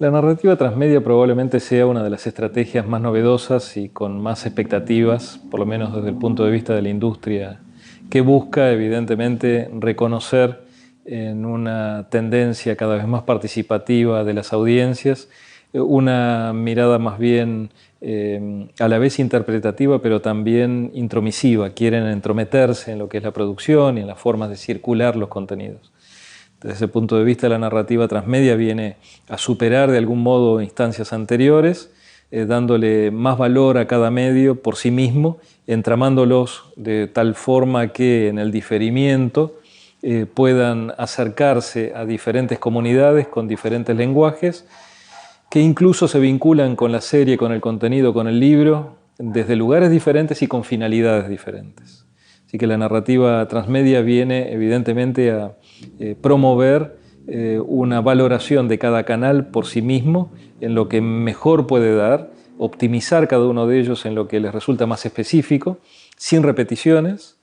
La narrativa transmedia probablemente sea una de las estrategias más novedosas y con más expectativas, por lo menos desde el punto de vista de la industria, que busca evidentemente reconocer en una tendencia cada vez más participativa de las audiencias, una mirada más bien a la vez interpretativa, pero también intromisiva. Quieren entrometerse en lo que es la producción y en las formas de circular los contenidos. Desde ese punto de vista, la narrativa transmedia viene a superar de algún modo instancias anteriores, dándole más valor a cada medio por sí mismo, entramándolos de tal forma que en el diferimiento puedan acercarse a diferentes comunidades con diferentes lenguajes, que incluso se vinculan con la serie, con el contenido, con el libro, desde lugares diferentes y con finalidades diferentes. Así que la narrativa transmedia viene evidentemente a promover una valoración de cada canal por sí mismo, en lo que mejor puede dar, optimizar cada uno de ellos en lo que les resulta más específico, sin repeticiones,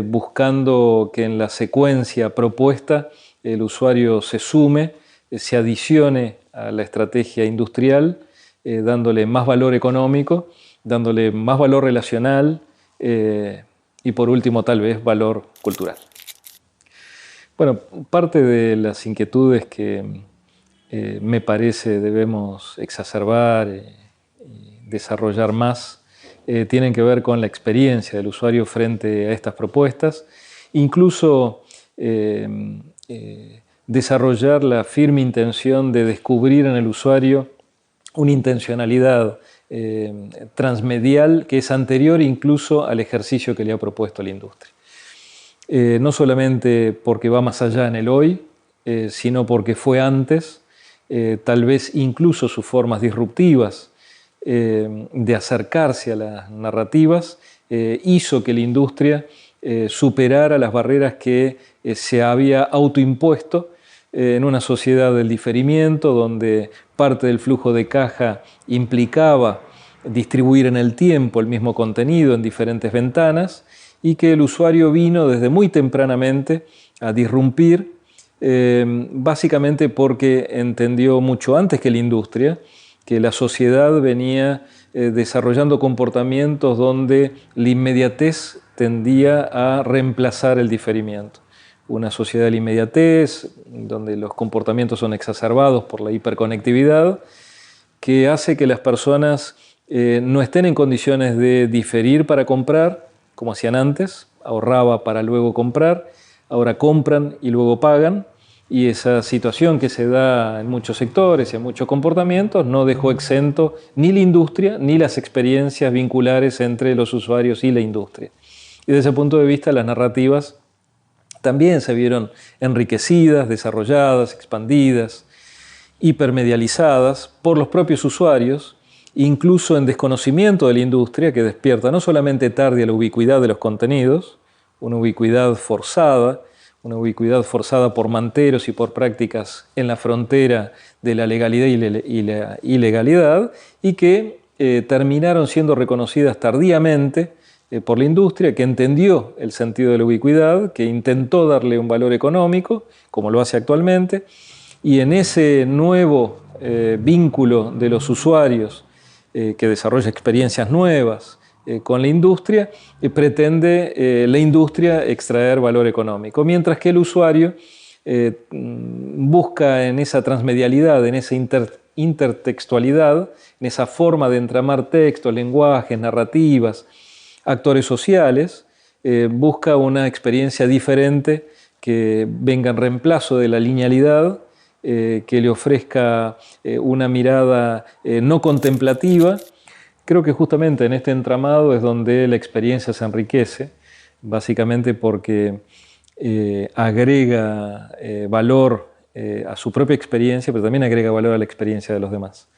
buscando que en la secuencia propuesta el usuario se sume, se adicione a la estrategia industrial, dándole más valor económico, dándole más valor relacional y por último tal vez valor cultural. Bueno, parte de las inquietudes que me parece debemos exacerbar y desarrollar más tienen que ver con la experiencia del usuario frente a estas propuestas, incluso desarrollar la firme intención de descubrir en el usuario una intencionalidad transmedial que es anterior incluso al ejercicio que le ha propuesto la industria. No solamente porque va más allá en el hoy, sino porque fue antes, tal vez incluso sus formas disruptivas de acercarse a las narrativas hizo que la industria superara las barreras que se había autoimpuesto en una sociedad del diferimiento, donde parte del flujo de caja implicaba distribuir en el tiempo el mismo contenido en diferentes ventanas, y que el usuario vino desde muy tempranamente a disrumpir, básicamente porque entendió mucho antes que la industria que la sociedad venía desarrollando comportamientos donde la inmediatez tendía a reemplazar el diferimiento. Una sociedad de la inmediatez, donde los comportamientos son exacerbados por la hiperconectividad, que hace que las personas no estén en condiciones de diferir para comprar, como hacían antes, ahorraba para luego comprar, ahora compran y luego pagan, y esa situación que se da en muchos sectores y en muchos comportamientos no dejó exento ni la industria ni las experiencias vinculares entre los usuarios y la industria. Y desde ese punto de vista las narrativas también se vieron enriquecidas, desarrolladas, expandidas, hipermedializadas por los propios usuarios, incluso en desconocimiento de la industria, que despierta no solamente tarde a la ubicuidad de los contenidos, una ubicuidad forzada por manteros y por prácticas en la frontera de la legalidad y la ilegalidad, y que terminaron siendo reconocidas tardíamente por la industria, que entendió el sentido de la ubicuidad, que intentó darle un valor económico, como lo hace actualmente, y en ese nuevo vínculo de los usuarios que desarrolla experiencias nuevas con la industria, pretende la industria extraer valor económico, mientras que el usuario busca en esa transmedialidad, en esa intertextualidad, en esa forma de entramar textos, lenguajes, narrativas, actores sociales, busca una experiencia diferente que venga en reemplazo de la linealidad, que le ofrezca una mirada no contemplativa. Creo que justamente en este entramado es donde la experiencia se enriquece, básicamente porque agrega valor a su propia experiencia, pero también agrega valor a la experiencia de los demás.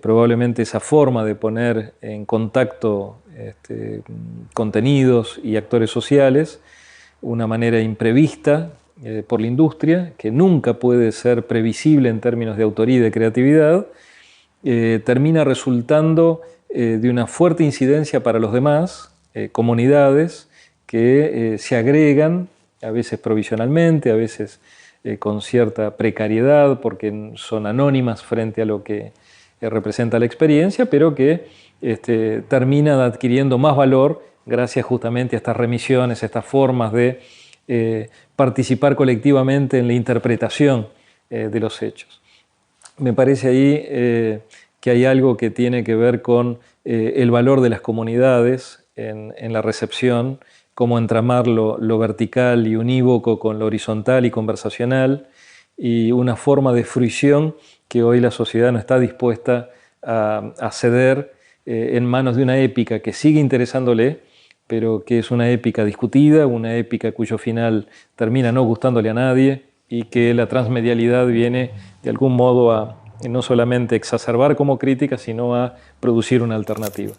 Probablemente esa forma de poner en contacto contenidos y actores sociales, una manera imprevista por la industria, que nunca puede ser previsible en términos de autoría y de creatividad, termina resultando de una fuerte incidencia para los demás, comunidades que se agregan, a veces provisionalmente, a veces con cierta precariedad porque son anónimas frente a lo que representa la experiencia, pero que terminan adquiriendo más valor gracias justamente a estas remisiones, a estas formas de participar colectivamente en la interpretación de los hechos. Me parece ahí que hay algo que tiene que ver con el valor de las comunidades en la recepción, cómo entramar lo vertical y unívoco con lo horizontal y conversacional, y una forma de fruición que hoy la sociedad no está dispuesta a ceder en manos de una épica que sigue interesándole, pero que es una épica discutida, una épica cuyo final termina no gustándole a nadie, y que la transmedialidad viene de algún modo a no solamente exacerbar como crítica, sino a producir una alternativa.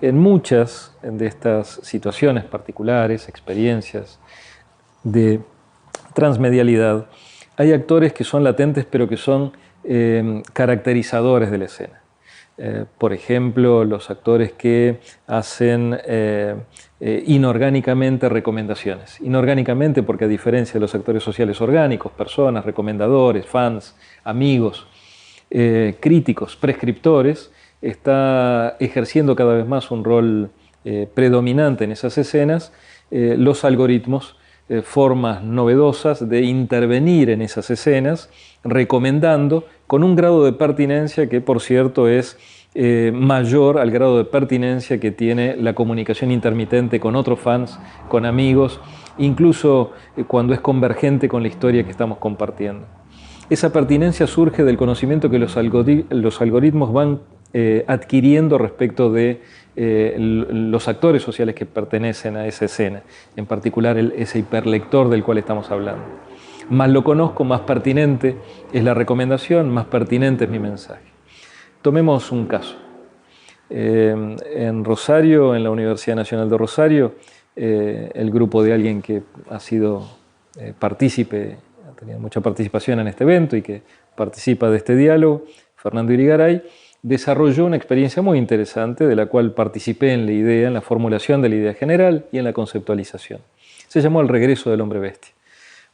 En muchas de estas situaciones particulares, experiencias de transmedialidad, hay actores que son latentes pero que son caracterizadores de la escena. Por ejemplo, los actores que hacen inorgánicamente recomendaciones. Inorgánicamente porque, a diferencia de los actores sociales orgánicos, personas, recomendadores, fans, amigos, críticos, prescriptores, está ejerciendo cada vez más un rol predominante en esas escenas los algoritmos, formas novedosas de intervenir en esas escenas, recomendando con un grado de pertinencia que, por cierto, es mayor al grado de pertinencia que tiene la comunicación intermitente con otros fans, con amigos, incluso cuando es convergente con la historia que estamos compartiendo. Esa pertinencia surge del conocimiento que los algoritmos van adquiriendo respecto de los actores sociales que pertenecen a esa escena, en particular ese hiperlector del cual estamos hablando. Más lo conozco, más pertinente es la recomendación, más pertinente es mi mensaje. Tomemos un caso. En Rosario, en la Universidad Nacional de Rosario, el grupo de alguien que ha sido partícipe, ha tenido mucha participación en este evento y que participa de este diálogo, Fernando Irigaray, desarrolló una experiencia muy interesante de la cual participé en la idea, en la formulación de la idea general y en la conceptualización. Se llamó El regreso del hombre bestia.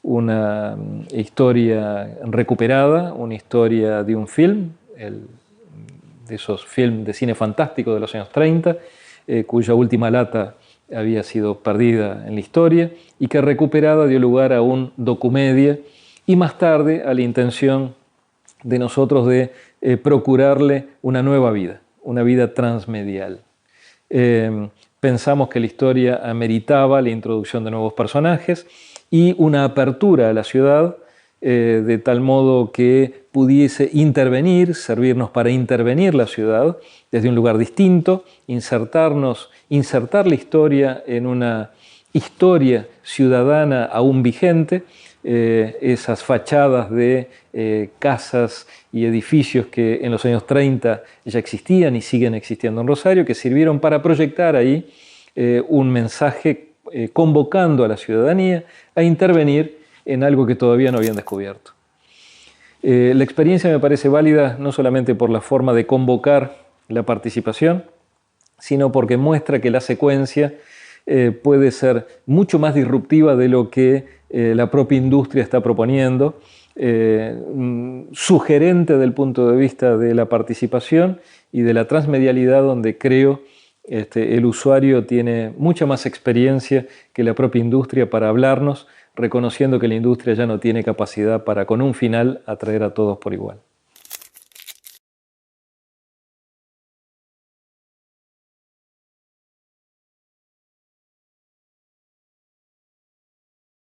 Una historia recuperada, una historia de un film, de esos films de cine fantástico de los años 30, cuya última lata había sido perdida en la historia y que recuperada dio lugar a un documedia y más tarde a la intención de nosotros de procurarle una nueva vida, una vida transmedial. Pensamos que la historia ameritaba la introducción de nuevos personajes y una apertura a la ciudad, de tal modo que pudiese intervenir, servirnos para intervenir la ciudad desde un lugar distinto, insertar la historia en una historia ciudadana aún vigente, esas fachadas de casas y edificios que en los años 30 ya existían y siguen existiendo en Rosario, que sirvieron para proyectar ahí un mensaje convocando a la ciudadanía a intervenir en algo que todavía no habían descubierto. La experiencia me parece válida no solamente por la forma de convocar la participación, sino porque muestra que la secuencia puede ser mucho más disruptiva de lo que la propia industria está proponiendo, sugerente del punto de vista de la participación y de la transmedialidad, donde creo el usuario tiene mucha más experiencia que la propia industria para hablarnos, reconociendo que la industria ya no tiene capacidad para, con un final, atraer a todos por igual.